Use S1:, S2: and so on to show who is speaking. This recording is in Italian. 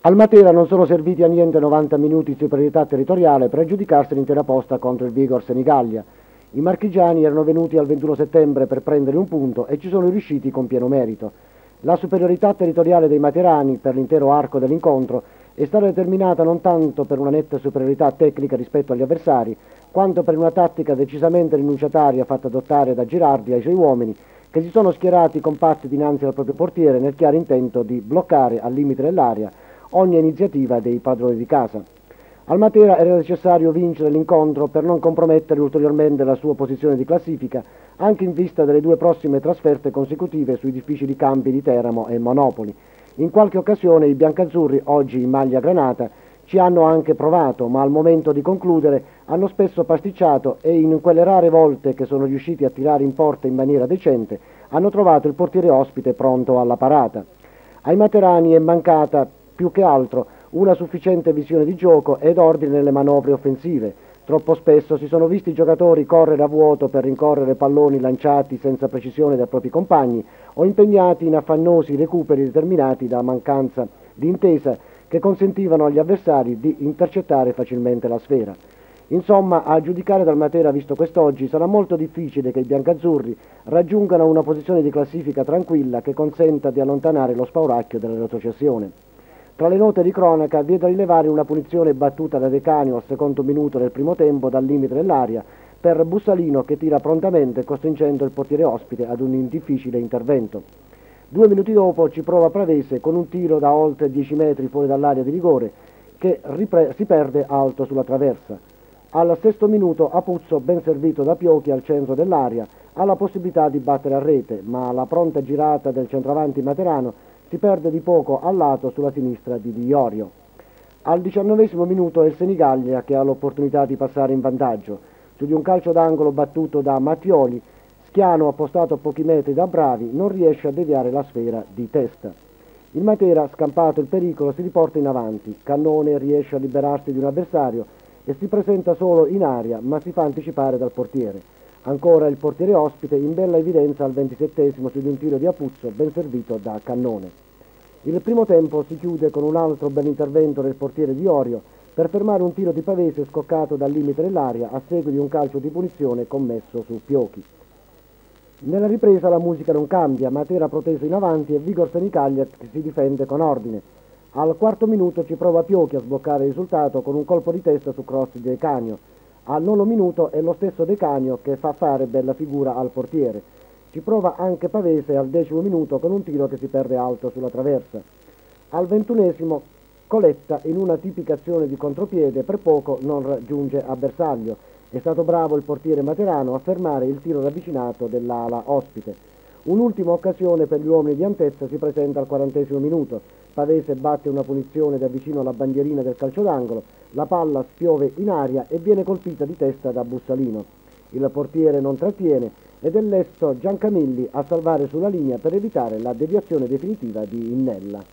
S1: Al Matera non sono serviti a niente 90 minuti di superiorità territoriale per aggiudicarsi l'intera posta contro il Vigor Senigallia. I marchigiani erano venuti al 21 settembre per prendere un punto e ci sono riusciti con pieno merito. La superiorità territoriale dei materani per l'intero arco dell'incontro è stata determinata non tanto per una netta superiorità tecnica rispetto agli avversari, quanto per una tattica decisamente rinunciataria fatta adottare da Girardi ai suoi uomini, che si sono schierati compatti dinanzi al proprio portiere nel chiaro intento di bloccare al limite dell'area ogni iniziativa dei padroni di casa. Al Matera era necessario vincere l'incontro per non compromettere ulteriormente la sua posizione di classifica, anche in vista delle due prossime trasferte consecutive sui difficili campi di Teramo e Monopoli. In qualche occasione i biancazzurri, oggi in maglia granata, ci hanno anche provato, ma al momento di concludere hanno spesso pasticciato e in quelle rare volte che sono riusciti a tirare in porta in maniera decente hanno trovato il portiere ospite pronto alla parata. Ai materani è mancata più che altro una sufficiente visione di gioco ed ordine nelle manovre offensive. Troppo spesso si sono visti i giocatori correre a vuoto per rincorrere palloni lanciati senza precisione dai propri compagni o impegnati in affannosi recuperi determinati dalla mancanza di intesa che consentivano agli avversari di intercettare facilmente la sfera. Insomma, a giudicare dal Matera visto quest'oggi, sarà molto difficile che i biancazzurri raggiungano una posizione di classifica tranquilla che consenta di allontanare lo spauracchio della retrocessione. Tra le note di cronaca vi è da rilevare una punizione battuta da De Canio al secondo minuto del primo tempo dal limite dell'area per Bussalino che tira prontamente costringendo il portiere ospite ad un difficile intervento. 2 minuti dopo ci prova Pravese con un tiro da oltre 10 metri fuori dall'area di rigore che si perde alto sulla traversa. Al sesto minuto Apuzzo, ben servito da Piochi al centro dell'area, ha la possibilità di battere a rete, ma la pronta girata del centravanti materano si perde di poco al lato sulla sinistra di Di Iorio. Al 19° minuto è il Senigallia che ha l'opportunità di passare in vantaggio. Su di un calcio d'angolo battuto da Mattioli, Schiano, appostato a pochi metri da Bravi, non riesce a deviare la sfera di testa. Il Matera, scampato il pericolo, si riporta in avanti. Cannone riesce a liberarsi di un avversario e si presenta solo in aria, ma si fa anticipare dal portiere. Ancora il portiere ospite in bella evidenza al 27° su di un tiro di Apuzzo ben servito da Cannone. Il primo tempo si chiude con un altro bel intervento del portiere di Orio per fermare un tiro di Pavese scoccato dal limite dell'area a seguito di un calcio di punizione commesso su Piochi. Nella ripresa la musica non cambia, Matera proteso in avanti e Vigor Senigallia che si difende con ordine. Al 4° minuto ci prova Piochi a sbloccare il risultato con un colpo di testa su cross di De Canio. Al 9° minuto è lo stesso De Canio che fa fare bella figura al portiere. Ci prova anche Pavese al 10° minuto con un tiro che si perde alto sulla traversa. Al 21° Coletta, in una tipica azione di contropiede, per poco non raggiunge a bersaglio. È stato bravo il portiere materano a fermare il tiro ravvicinato dell'ala ospite. Un'ultima occasione per gli uomini di Antezza si presenta al 40° minuto. Pavese batte una punizione da vicino alla bandierina del calcio d'angolo, la palla spiove in aria e viene colpita di testa da Bussalino. Il portiere non trattiene ed è lesto Giancamilli a salvare sulla linea per evitare la deviazione definitiva di Innella.